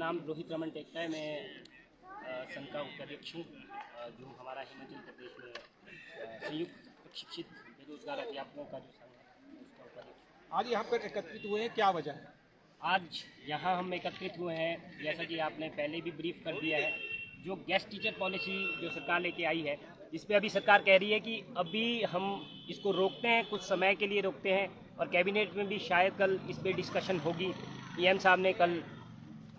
नाम रोहित रमन टेक्टा है। मैं संघ का उपाध्यक्ष हूँ, जो हमारा हिमाचल प्रदेश में संयुक्त प्रशिक्षित बेरोजगार अध्यापकों का जो संघ है उसका उपाध्यक्ष। आज यहाँ पर एकत्रित हुए हैं, क्या वजह है? आज यहाँ हम एकत्रित हुए हैं, जैसा कि आपने पहले भी ब्रीफ कर दिया है, जो गेस्ट टीचर पॉलिसी जो सरकार लेके आई है, इस पर अभी सरकार कह रही है कि अभी हम इसको रोकते हैं, कुछ समय के लिए रोकते हैं। और कैबिनेट में भी शायद कल इस पर डिस्कशन होगी। पीएम साहब ने कल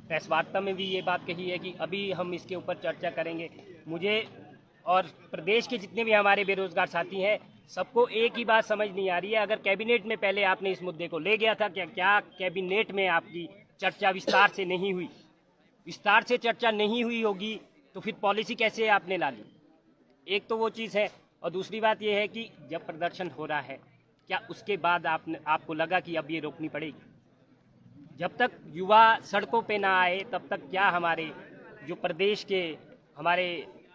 प्रेस वार्ता में भी ये बात कही है कि अभी हम इसके ऊपर चर्चा करेंगे। मुझे और प्रदेश के जितने भी हमारे बेरोजगार साथी हैं, सबको एक ही बात समझ नहीं आ रही है। अगर कैबिनेट में पहले आपने इस मुद्दे को ले गया था, क्या कैबिनेट में आपकी चर्चा विस्तार से नहीं हुई? विस्तार से चर्चा नहीं हुई होगी तो फिर पॉलिसी कैसे आपने ला ली? एक तो वो चीज़ है, और दूसरी बात ये है कि जब प्रदर्शन हो रहा है, क्या उसके बाद आपको लगा कि अब ये रोकनी पड़ेगी? जब तक युवा सड़कों पे ना आए तब तक क्या हमारे जो प्रदेश के हमारे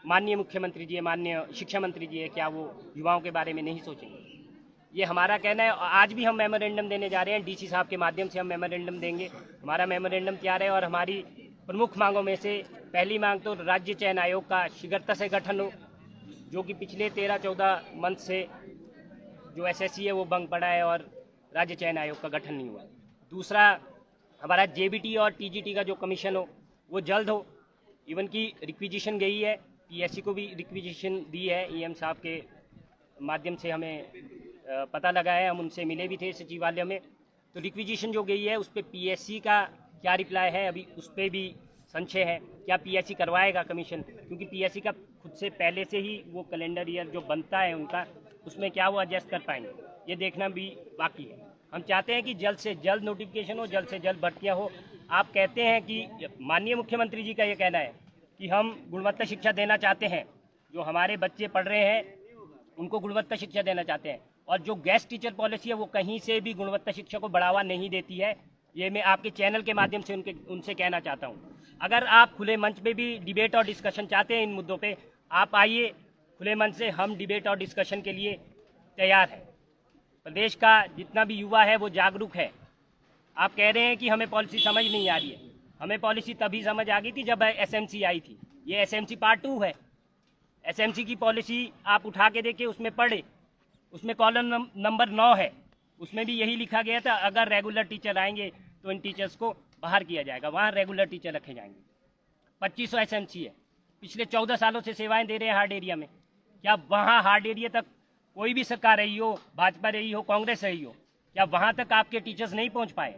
माननीय मुख्यमंत्री जी, माननीय शिक्षा मंत्री जी है, क्या वो युवाओं के बारे में नहीं सोचेंगे? ये हमारा कहना है। आज भी हम मेमोरेंडम देने जा रहे हैं, डीसी साहब के माध्यम से हम मेमोरेंडम देंगे। हमारा मेमोरेंडम तैयार है और हमारी प्रमुख मांगों में से पहली मांग तो राज्य चयन आयोग का शीघ्रता से गठन हो, जो कि पिछले 13-14 मंथ से जो एसएससी है वो बंद पड़ा है और राज्य चयन आयोग का गठन नहीं हुआ। दूसरा, हमारा जेबीटी और टीजीटी का जो कमीशन हो वो जल्द हो। इवन की रिक्विजिशन गई है, पीएससी को भी रिक्विजिशन दी है। ईएम साहब के माध्यम से हमें पता लगा है, हम उनसे मिले भी थे सचिवालय में। तो रिक्विजिशन जो गई है उस पर पीएससी का क्या रिप्लाई है, अभी उस पर भी संशय है। क्या पीएससी करवाएगा कमीशन? क्योंकि पीएससी का खुद से पहले से ही वो कैलेंडर ईयर जो बनता है उनका, उसमें क्या वो एडजस्ट कर पाएंगे, ये देखना भी बाकी है। हम चाहते हैं कि जल्द से जल्द नोटिफिकेशन हो, जल्द से जल्द भर्तियाँ हो। आप कहते हैं कि माननीय मुख्यमंत्री जी का ये कहना है कि हम गुणवत्ता शिक्षा देना चाहते हैं, जो हमारे बच्चे पढ़ रहे हैं उनको गुणवत्ता शिक्षा देना चाहते हैं। और जो गेस्ट टीचर पॉलिसी है वो कहीं से भी गुणवत्ता शिक्षा को बढ़ावा नहीं देती है। ये मैं आपके चैनल के माध्यम से उनसे कहना चाहता हूँ। अगर आप खुले मंच पे भी डिबेट और डिस्कशन चाहते हैं इन मुद्दों पे, आप आइए खुले मंच से, हम डिबेट और डिस्कशन के लिए तैयार हैं। प्रदेश का जितना भी युवा है वो जागरूक है। आप कह रहे हैं कि हमें पॉलिसी समझ नहीं आ रही है। हमें पॉलिसी तभी समझ आ गई थी जब एसएमसी आई थी। ये एसएमसी पार्ट 2 है। एसएमसी की पॉलिसी आप उठा के देखिए, उसमें पढ़े, उसमें कॉलम नंबर 9 है, उसमें भी यही लिखा गया था अगर रेगुलर टीचर आएंगे तो इन टीचर्स को बाहर किया जाएगा, वहाँ रेगुलर टीचर रखे जाएंगे। 2500 एसएमसी है, पिछले 14 सालों से सेवाएं दे रहे हैं हार्ड एरिया में। क्या वहाँ हार्ड एरिया तक कोई भी सरकार रही हो, भाजपा रही हो, कांग्रेस रही हो, क्या वहाँ तक आपके टीचर्स नहीं पहुँच पाए?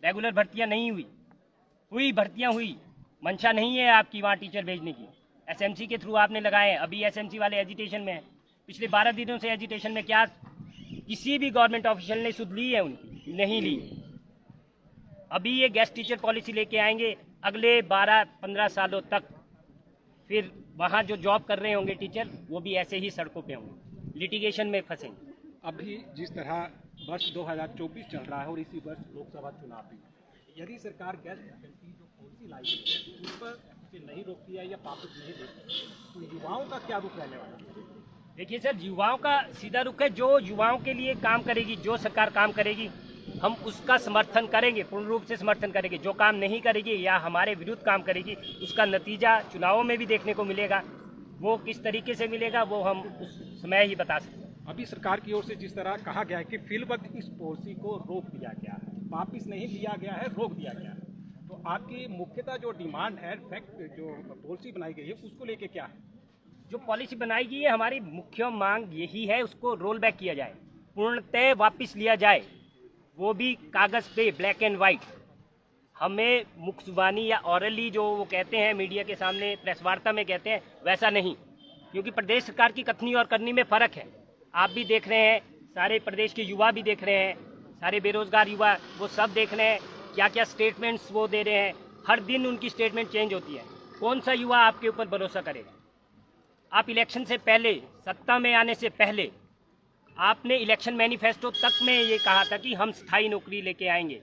रेगुलर भर्तियाँ नहीं हुई भर्तियाँ हुई, मंशा नहीं है आपकी वहाँ टीचर भेजने की। एसएमसी के थ्रू आपने लगाए हैं, अभी एसएमसी वाले एजिटेशन में है। पिछले 12 दिनों से एजिटेशन में, क्या किसी भी गवर्नमेंट ऑफिशियल ने सुध ली है? उनकी नहीं ली। अभी ये गेस्ट टीचर पॉलिसी लेके आएंगे, अगले 12-15 सालों तक फिर वहाँ जो जॉब कर रहे होंगे टीचर, वो भी ऐसे ही सड़कों पे होंगे, लिटिगेशन में फंसेंगे। अभी जिस तरह वर्ष 2024 चल रहा है और इसी वर्ष लोकसभा चुनाव भी, यदि सरकार गेस्ट फैकल्टी जो पॉलिसी लाई है उस पर उसे नहीं रोकती है या वापस नहीं देती, तो युवाओं का क्या रुख रहने वाला है? देखिए सर, युवाओं का सीधा रुख है। जो युवाओं के लिए काम करेगी, जो सरकार काम करेगी, हम उसका समर्थन करेंगे, पूर्ण रूप से समर्थन करेंगे। जो काम नहीं करेगी या हमारे विरुद्ध काम करेगी, उसका नतीजा चुनावों में भी देखने को मिलेगा। वो किस तरीके से मिलेगा वो हम उस समय ही बता सकते हैं। अभी सरकार की ओर से जिस तरह कहा गया है कि फिलवक्त इस पॉलिसी को रोक दिया गया है, वापिस नहीं लिया गया है, रोक दिया गया है, तो आपकी मुख्यतः जो डिमांड है, फैक्ट जो पॉलिसी बनाई गई है उसको लेके क्या है? जो पॉलिसी बनाई गई है, हमारी मुख्य मांग यही है, उसको रोल बैक किया जाए, पूर्णतः वापस लिया जाए, वो भी कागज़ पे, ब्लैक एंड वाइट। हमें मुख्य जुबानी या ऑरली जो वो कहते हैं मीडिया के सामने प्रेस वार्ता में कहते हैं, वैसा नहीं। क्योंकि प्रदेश सरकार की कथनी और करनी में फ़र्क है। आप भी देख रहे हैं, सारे प्रदेश के युवा भी देख रहे हैं, सारे बेरोजगार युवा वो सब देख रहे हैं क्या क्या स्टेटमेंट्स वो दे रहे हैं। हर दिन उनकी स्टेटमेंट चेंज होती है। कौन सा युवा आपके ऊपर भरोसा करेगा? आप इलेक्शन से पहले, सत्ता में आने से पहले, आपने इलेक्शन मैनिफेस्टो तक में ये कहा था कि हम स्थायी नौकरी लेके आएंगे।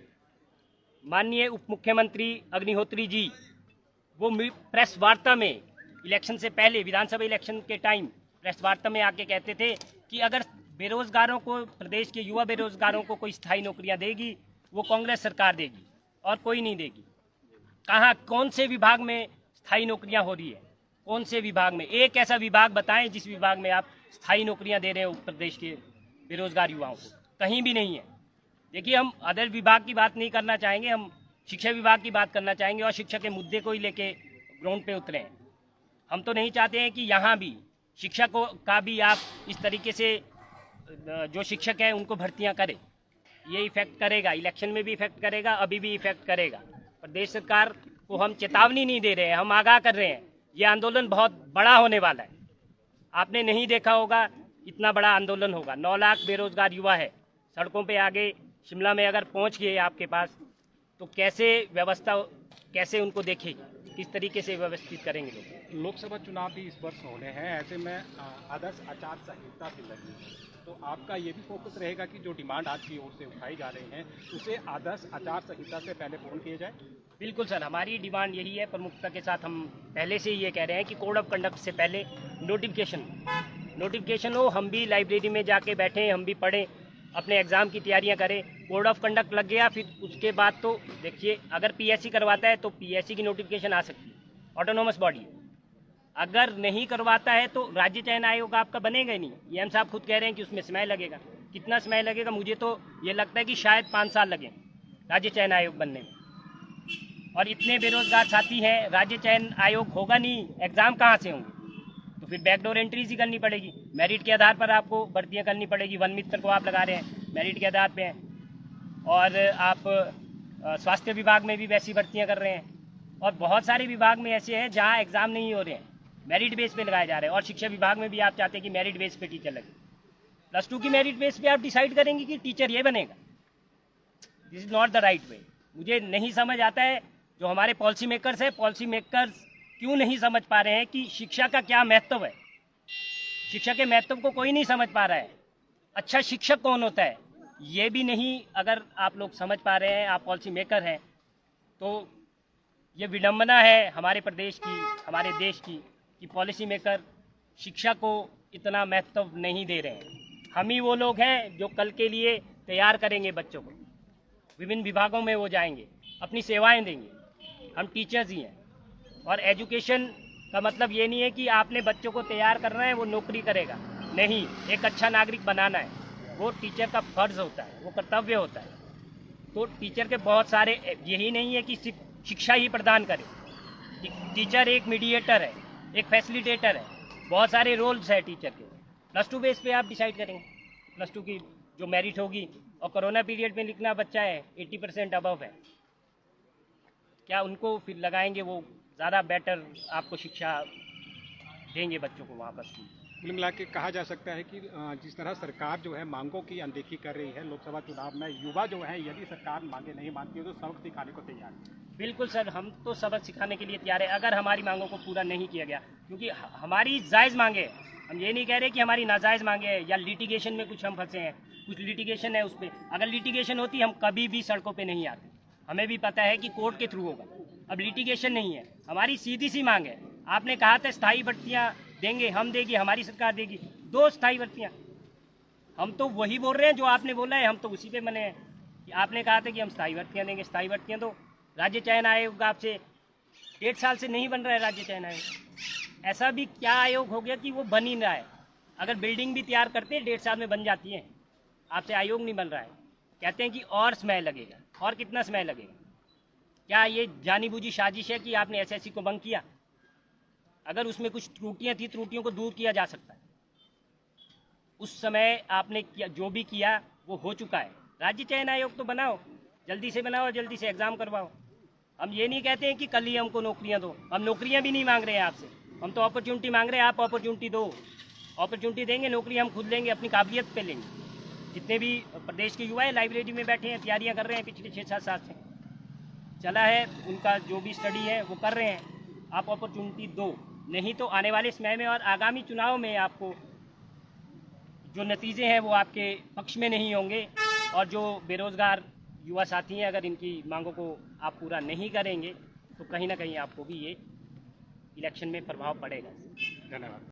माननीय उप मुख्यमंत्री अग्निहोत्री जी वो प्रेस वार्ता में इलेक्शन से पहले, विधानसभा इलेक्शन के टाइम प्रेस वार्ता में आके कहते थे कि अगर बेरोजगारों को, प्रदेश के युवा बेरोजगारों को कोई स्थायी नौकरियां देगी वो कांग्रेस सरकार देगी और कोई नहीं देगी। कहाँ कौन से विभाग में स्थायी नौकरियां हो रही है? कौन से विभाग में? एक ऐसा विभाग बताएं जिस विभाग में आप स्थायी नौकरियां दे रहे हो उत्तर प्रदेश के बेरोजगार युवाओं को। कहीं भी नहीं है। देखिए, हम अदर विभाग की बात नहीं करना चाहेंगे, हम शिक्षा विभाग की बात करना चाहेंगे और शिक्षा के मुद्दे को ही लेके ग्राउंड पे उतरे हैं। हम तो नहीं चाहते हैं कि यहाँ भी शिक्षा को का भी आप इस तरीके से जो शिक्षक हैं उनको भर्तियाँ करें। ये इफेक्ट करेगा, इलेक्शन में भी इफेक्ट करेगा, अभी भी इफेक्ट करेगा। प्रदेश सरकार को हम चेतावनी नहीं दे रहे हैं, हम आगाह कर रहे हैं। ये आंदोलन बहुत बड़ा होने वाला है। आपने नहीं देखा होगा इतना बड़ा आंदोलन होगा। 9 लाख बेरोजगार युवा है सड़कों पे। आगे शिमला में अगर पहुंच गए आपके पास तो कैसे व्यवस्था, कैसे उनको देखेगी, किस तरीके से व्यवस्थित करेंगे लोग? लोकसभा चुनाव भी इस वर्ष होने हैं, ऐसे में आदर्श आचार संहिता भी लगी है, तो आपका ये भी फोकस रहेगा कि जो डिमांड आपकी ओर से उठाई जा रही है उसे आदर्श आचार संहिता से पहले पूर्ण किया जाए? बिल्कुल सर, हमारी डिमांड यही है। प्रमुखता के साथ हम पहले से ही ये कह रहे हैं कि कोड ऑफ कंडक्ट से पहले नोटिफिकेशन हो। हम भी लाइब्रेरी में जाके बैठे, हम भी पढ़ें, अपने एग्ज़ाम की तैयारियां करें। कोड ऑफ कंडक्ट लग गया, फिर उसके बाद तो देखिए, अगर पीएससी करवाता है तो पीएससी की नोटिफिकेशन आ सकती है, ऑटोनोमस बॉडी। अगर नहीं करवाता है तो राज्य चयन आयोग आपका बनेगा ही नहीं। एम साहब खुद कह रहे हैं कि उसमें समय लगेगा। कितना समय लगेगा? मुझे तो ये लगता है कि शायद 5 साल लगे राज्य चयन आयोग बनने में। और इतने बेरोजगार साथी हैं, राज्य चयन आयोग होगा नहीं, एग्ज़ाम कहाँ से होंगे? तो फिर बैकडोर एंट्रीज ही करनी पड़ेगी। मेरिट के आधार पर आपको भर्तियाँ करनी पड़ेगी। वन मित्र को आप लगा रहे हैं, मेरिट के आधार पे हैं। और आप स्वास्थ्य विभाग में भी वैसी भर्तियाँ कर रहे हैं। और बहुत सारे विभाग में ऐसे हैं जहाँ एग्ज़ाम नहीं हो रहे हैं, मेरिट बेस पे लगाए जा रहे हैं। और शिक्षा विभाग में भी आप चाहते हैं कि मेरिट बेस पे टीचर लगे। +2 की मेरिट बेस पे आप डिसाइड करेंगे कि टीचर ये बनेगा। This is not the right way. मुझे नहीं समझ आता है जो हमारे पॉलिसी मेकर्स हैं, पॉलिसी मेकर्स क्यों नहीं समझ पा रहे हैं कि शिक्षा का क्या महत्व है। शिक्षा के महत्व को कोई नहीं समझ पा रहा है। अच्छा शिक्षक कौन होता है ये भी नहीं अगर आप लोग समझ पा रहे हैं, आप पॉलिसी मेकर हैं, तो ये विडंबना है हमारे प्रदेश की, हमारे देश की, कि पॉलिसी मेकर शिक्षा को इतना महत्व नहीं दे रहे हैं। हम ही वो लोग हैं जो कल के लिए तैयार करेंगे बच्चों को। विभिन्न विभागों में वो जाएंगे, अपनी सेवाएं देंगे। हम टीचर्स ही हैं। और एजुकेशन का मतलब ये नहीं है कि आपने बच्चों को तैयार करना है, वो नौकरी करेगा। नहीं, एक अच्छा नागरिक बनाना है, वो टीचर का फर्ज होता है, वो कर्तव्य होता है। तो टीचर के बहुत सारे, यही नहीं है कि सिर्फ शिक्षा ही प्रदान करे। टीचर एक मीडिएटर है, एक फैसिलिटेटर है, बहुत सारे रोल्स है टीचर के। +2 बेस पे आप डिसाइड करेंगे, +2 की जो मेरिट होगी। और कोरोना पीरियड में लिखना बच्चा है 80% अबव है, क्या उनको फिर लगाएंगे? वो ज़्यादा बेटर आपको शिक्षा देंगे बच्चों को वहाँ पर। कुल मिला के कहा जा सकता है कि जिस तरह सरकार जो है मांगों की अनदेखी कर रही है लोकसभा चुनाव में, युवा जो है यदि सरकार मांगे नहीं मानती है तो सबक सिखाने को तैयार है। बिल्कुल सर, हम तो सबक सिखाने के लिए तैयार है अगर हमारी मांगों को पूरा नहीं किया गया, क्योंकि हमारी जायज़ मांगे हैं। हम ये नहीं कह रहे कि हमारी नाजायज़ मांगे हैं या लिटिगेशन में कुछ हम फंसे हैं। कुछ लिटिगेशन है, उस पर अगर लिटिगेशन होती हम कभी भी सड़कों पर नहीं आते। हमें भी पता है कि कोर्ट के थ्रू होगा। अब लिटिगेशन नहीं है, हमारी सीधी सी मांग है। आपने कहा था स्थायी भर्तियाँ देंगे, हम देगी, हमारी सरकार देगी 2 स्थायी भर्तियाँ। हम तो वही बोल रहे हैं जो आपने बोला है, हम तो उसी पे बने हैं कि आपने कहा था कि हम स्थायी भर्तियाँ देंगे। स्थायी भर्तियाँ तो राज्य चयन आयोग आपसे 1.5 साल से नहीं बन रहा है। राज्य चयन आयोग ऐसा भी क्या आयोग हो गया कि वो बन ही रहा है? अगर बिल्डिंग भी तैयार करते 1.5 साल में बन जाती है, आपसे आयोग नहीं बन रहा है। कहते हैं कि और समय लगेगा। और कितना समय लगेगा? क्या ये जानी बूझी साजिश है कि आपने एसएससी को बंक किया? अगर उसमें कुछ त्रुटियां थी, त्रुटियों को दूर किया जा सकता है। उस समय आपने किया, जो भी किया वो हो चुका है। राज्य चयन आयोग तो बनाओ, जल्दी से बनाओ, जल्दी से एग्ज़ाम करवाओ। हम ये नहीं कहते हैं कि कल ही हमको नौकरियां दो। हम नौकरियां भी नहीं मांग रहे हैं आपसे, हम तो अपॉर्चुनिटी मांग रहे हैं। आप अपॉर्चुनिटी दो, अपॉर्चुनिटी देंगे, नौकरी हम खुद लेंगे, अपनी काबिलियत पे लेंगे। जितने भी प्रदेश के युवा हैं लाइब्रेरी में बैठे हैं, तैयारियाँ कर रहे हैं, पिछले 6-7 साल से चला है, उनका जो भी स्टडी है वो कर रहे हैं। आप अपॉर्चुनिटी दो, नहीं तो आने वाले समय में और आगामी चुनाव में आपको जो नतीजे हैं वो आपके पक्ष में नहीं होंगे। और जो बेरोज़गार युवा साथी हैं, अगर इनकी मांगों को आप पूरा नहीं करेंगे तो कहीं ना कहीं आपको भी ये इलेक्शन में प्रभाव पड़ेगा। धन्यवाद।